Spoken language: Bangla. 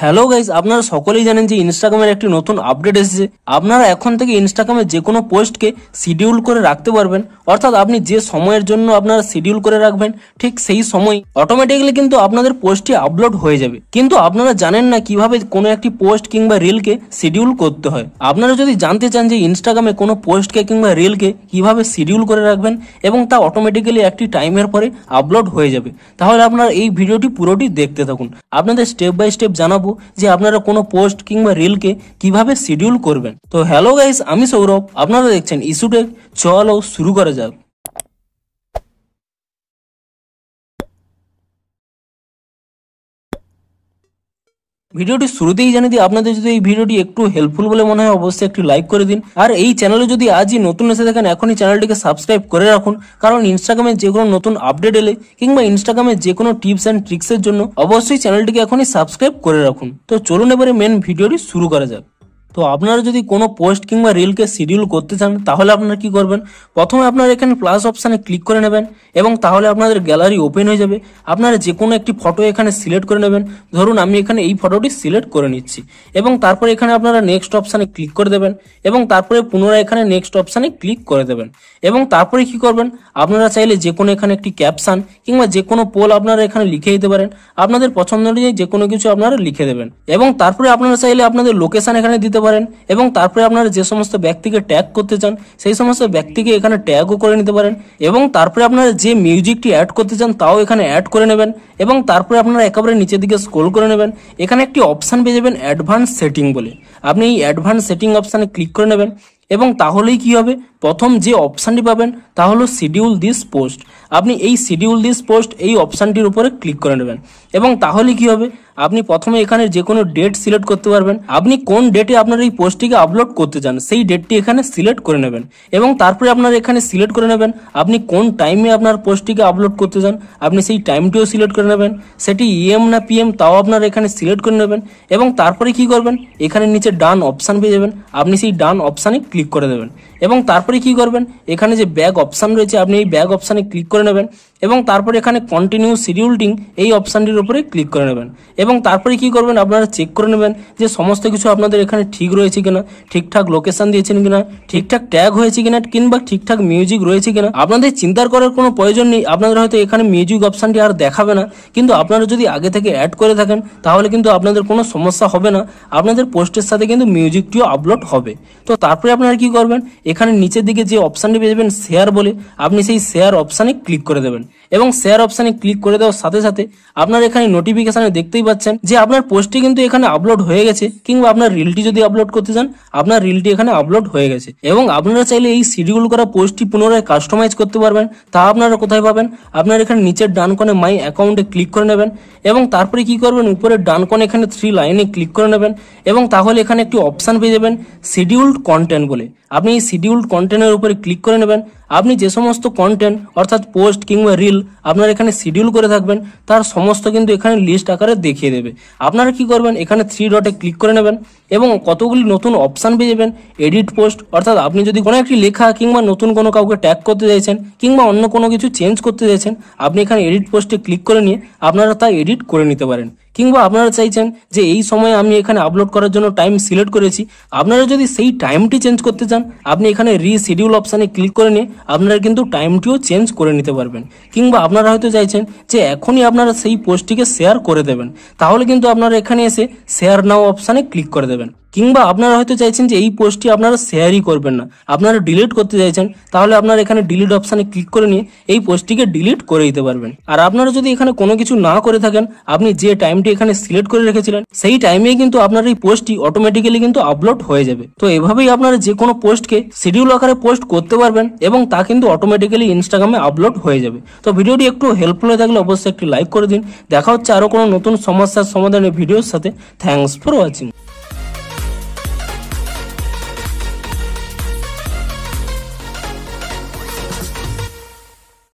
হ্যালো গাইস, আপনারা সকলেই জানেন যে ইনস্টাগ্রামের একটি নতুন আপডেট এসেছে। আপনারা এখন থেকে ইনস্টাগ্রামে যে কোনো পোস্টকে শিডিউল করে রাখতে পারবেন। অর্থাৎ আপনি যে সময়ের জন্য আপনারা শিডিউল করে রাখবেন, ঠিক সেই সময় অটোমেটিক্যালি কিন্তু আপনাদের পোস্টটি আপলোড হয়ে যাবে। কিন্তু আপনারা জানেন না কিভাবে কোনো একটি পোস্ট কিংবা রিলকে শিডিউল করতে হয়। আপনারা যদি জানতে চান যে ইনস্টাগ্রামে কোনো পোস্টকে কিংবা রিলকে কিভাবে শিডিউল করে রাখবেন এবং তা অটোমেটিক্যালি একটি টাইমের পরে আপলোড হয়ে যাবে, তাহলে আপনারা এই ভিডিওটি পুরোটি দেখতে থাকুন। আপনাদের স্টেপ বাই স্টেপ জানাবো যে আপনারা কোনো পোস্ট কিংবা রিলকে কিভাবে শিডিউল করবেন। তো হ্যালো গাইস, আমি সৌরভ, আপনারা দেখছেন ইস্যুটেক। চলো শুরু করা যাক। ভিডিওটি শুরুতেই জানিয়ে দিই, আপনাদের যদি এই ভিডিওটি একটু হেল্পফুল বলে মনে হয় অবশ্যই একটি লাইক করে দিন। আর এই চ্যানেলে যদি আজই নতুন এসে থাকেন, এখনই চ্যানেলটিকে সাবস্ক্রাইব করে রাখুন, কারণ ইনস্টাগ্রামে যে কোনো নতুন আপডেট এলে কিংবা ইনস্টাগ্রামে যে কোনো টিপস অ্যান্ড ট্রিক্সের জন্য অবশ্যই চ্যানেলটিকে এখনই সাবস্ক্রাইব করে রাখুন। তো চলুন এবারে মেন ভিডিওটি শুরু করা যাক। তো আপনারা যদি কোনো পোস্ট কিংবা রিলকে শিডিউল করতে চান, তাহলে আপনারা কি করবেন, প্রথমে আপনারা এখানে প্লাস অপশানে ক্লিক করে নেবেন এবং তাহলে আপনাদের গ্যালারি ওপেন হয়ে যাবে। আপনারা যে কোনো একটি ফটো এখানে সিলেক্ট করে নেবেন। ধরুন আমি এখানে এই ফটোটি সিলেক্ট করে নিচ্ছি এবং তারপরে এখানে আপনারা নেক্সট অপশানে ক্লিক করে দেবেন এবং তারপরে পুনরায় এখানে নেক্সট অপশানে ক্লিক করে দেবেন এবং তারপরে কি করবেন, আপনারা চাইলে যে কোনো এখানে একটি ক্যাপশন কিংবা যে কোনো পোল আপনারা এখানে লিখে দিতে পারেন। আপনাদের পছন্দ অনুযায়ী যে কোনো কিছু আপনারা লিখে দেবেন এবং তারপরে আপনারা চাইলে আপনাদের লোকেশন এখানে দিতে পারেন এবং তারপরে আপনারা যে সমস্ত ব্যক্তিকে ট্যাগ করতে চান সেই সমস্ত ব্যক্তিকে এখানে ট্যাগও করে নিতে পারেন এবং তারপরে আপনারা যে মিউজিকটি অ্যাড করতে চান তাও এখানে অ্যাড করে নেবেন এবং তারপরে আপনারা একেবারে নিচের দিকে স্ক্রল করে নেবেন। এখানে একটি অপশান পেয়ে যাবেন অ্যাডভান্স সেটিং বলে। আপনি এই অ্যাডভান্স সেটিং অপশানে ক্লিক করে নেবেন এবং তাহলেই কি হবে, প্রথম যে অপশানটি পাবেন তা হলো শিডিউল দিস পোস্ট। আপনি এই শিডিউল দিস পোস্ট এই অপশানটির উপরে ক্লিক করে নেবেন এবং তাহলে কি হবে, আপনি প্রথমে এখানে যে কোনো ডেট সিলেক্ট করতে পারবেন। আপনি কোন ডেটে আপনার এই পোস্টটিকে আপলোড করতে চান সেই ডেটটি এখানে সিলেক্ট করে নেবেন এবং তারপরে আপনার এখানে সিলেক্ট করে নেবেন আপনি কোন টাইমে আপনার পোস্টটিকে আপলোড করতে চান। আপনি সেই টাইমটিও সিলেক্ট করে নেবেন, সেটি AM না PM তাও আপনার এখানে সিলেক্ট করে নেবেন এবং তারপরে কি করবেন, এখানে নিচে ডান অপশান পেয়ে যাবেন। আপনি সেই ডান অপশানে ক্লিক করে দেবেন এবং তারপরে কি করবেন, এখানে যে ব্যাক অপশান রয়েছে আপনি এই ব্যাক অপশানে ক্লিক করে নেবেন এবং তারপরে এখানে কন্টিনিউ শিডিউলিং এই অপশানটির উপরে ক্লিক করে নেবেন এবং তারপরে কি করবেন, আপনারা চেক করে নেবেন যে সমস্ত কিছু আপনাদের এখানে ঠিক রয়েছে কিনা, ঠিকঠাক লোকেশন দিয়েছেন কিনা, ঠিকঠাক ট্যাগ হয়েছে কিনা কিংবা ঠিকঠাক মিউজিক রয়েছে কিনা। আপনাদের চিন্তার করার কোনো প্রয়োজন নেই, আপনাদের হয়তো এখানে মিউজিক অপশানটি আর দেখাবে না, কিন্তু আপনারা যদি আগে থেকে অ্যাড করে থাকেন তাহলে কিন্তু আপনাদের কোনো সমস্যা হবে না, আপনাদের পোস্টের সাথে কিন্তু মিউজিকটিও আপলোড হবে। তো তারপরে আপনারা কি করবেন, এখানে নিচের দিকে যে অপশানটি পেয়ে যাবেন শেয়ার বলে, আপনি সেই শেয়ার অপশানে ক্লিক করে দেবেন এবং শেয়ার অপশানে ক্লিক করে দেওয়ার সাথে সাথে আপনার এখানে নোটিফিকেশনে দেখতেই পাচ্ছেন যে আপনার পোস্টটি কিন্তু এখানে আপলোড হয়ে গেছে কিংবা আপনার রিলটি যদি আপলোড করতে চান আপনার রিলটি এখানে আপলোড হয়ে গেছে। এবং আপনারা চাইলে এই শিডিউল করা পোস্টটি পুনরায় কাস্টমাইজ করতে পারবেন। তা আপনারা কোথায় পাবেন, আপনার এখানে নিচের ডান কোণে মাই অ্যাকাউন্টে ক্লিক করে নেবেন এবং তারপরে কি করবেন, উপরের ডান কোণে এখানে 3 লাইনে ক্লিক করে নেবেন এবং তাহলে এখানে একটি অপশান পেয়ে যাবেন শিডিউলড কন্টেন্ট বলে। আপনি এই শিডিউলড কন্টেন্টের উপরে ক্লিক করে নেবেন। আপনি যে সমস্ত কন্টেন্ট অর্থাৎ পোস্ট কিংবা রিল আপনার এখানে শিডিউল করে থাকবেন তার সমস্ত কিন্তু এখানে লিস্ট আকারে দেখিয়ে দেবে। আপনারা কি করবেন, এখানে 3 ডটে ক্লিক করে নেবেন এবং কতগুলি নতুন অপশান পেয়ে যাবেন এডিট পোস্ট। অর্থাৎ আপনি যদি কোনো একটি লেখা কিংবা নতুন কোনো কাউকে ট্যাগ করতে চাইছেন কিংবা অন্য কোনো কিছু চেঞ্জ করতে চাইছেন, আপনি এখানে এডিট পোস্টে ক্লিক করে নিয়ে আপনারা তা এডিট করে নিতে পারেন। কিংবা আপনারা চাইছেন যে এই সময় আমি এখানে আপলোড করার জন্য টাইম সিলেক্ট করেছি, আপনারা যদি সেই টাইমটি চেঞ্জ করতে চান আপনি এখানে রিশিডিউল অপশানে ক্লিক করে নিয়ে আপনারা কিন্তু টাইমটিও চেঞ্জ করে নিতে পারবেন। কিংবা আপনারা হয়তো চাইছেন যে এখনই আপনারা সেই পোস্টটিকে শেয়ার করে দেবেন, তাহলে কিন্তু আপনারা এখানে এসে শেয়ার নাও অপশানে ক্লিক করে দেবেন। কিংবা আপনারা হয়তো চাইছেন যে এই পোস্টটি আপনারা শেয়ারই করবেন না, আপনারা ডিলিট করতে চাইছেন, তাহলে আপনারা এখানে ডিলিট অপশানে ক্লিক করে নিয়ে এই পোস্টটিকে ডিলিট করে দিতে পারবেন। আর আপনারা যদি এখানে কোনো কিছু না করে থাকেন, আপনি যে টাইমটি এখানে সিলেক্ট করে রেখেছিলেন সেই টাইমেই কিন্তু আপনার এই পোস্টটি অটোমেটিক্যালি কিন্তু আপলোড হয়ে যাবে। তো এভাবেই আপনারা যে কোনো পোস্টকে শিডিউল আকারে পোস্ট করতে পারবেন এবং তা কিন্তু অটোমেটিক্যালি ইনস্টাগ্রামে আপলোড হয়ে যাবে। তো ভিডিওটি একটু হেল্পফুল হয়ে থাকলে অবশ্যই একটি লাইক করে দিন। দেখা হচ্ছে আরো কোনো নতুন সমস্যার সমাধানের ভিডিওর সাথে। Thanks for watching.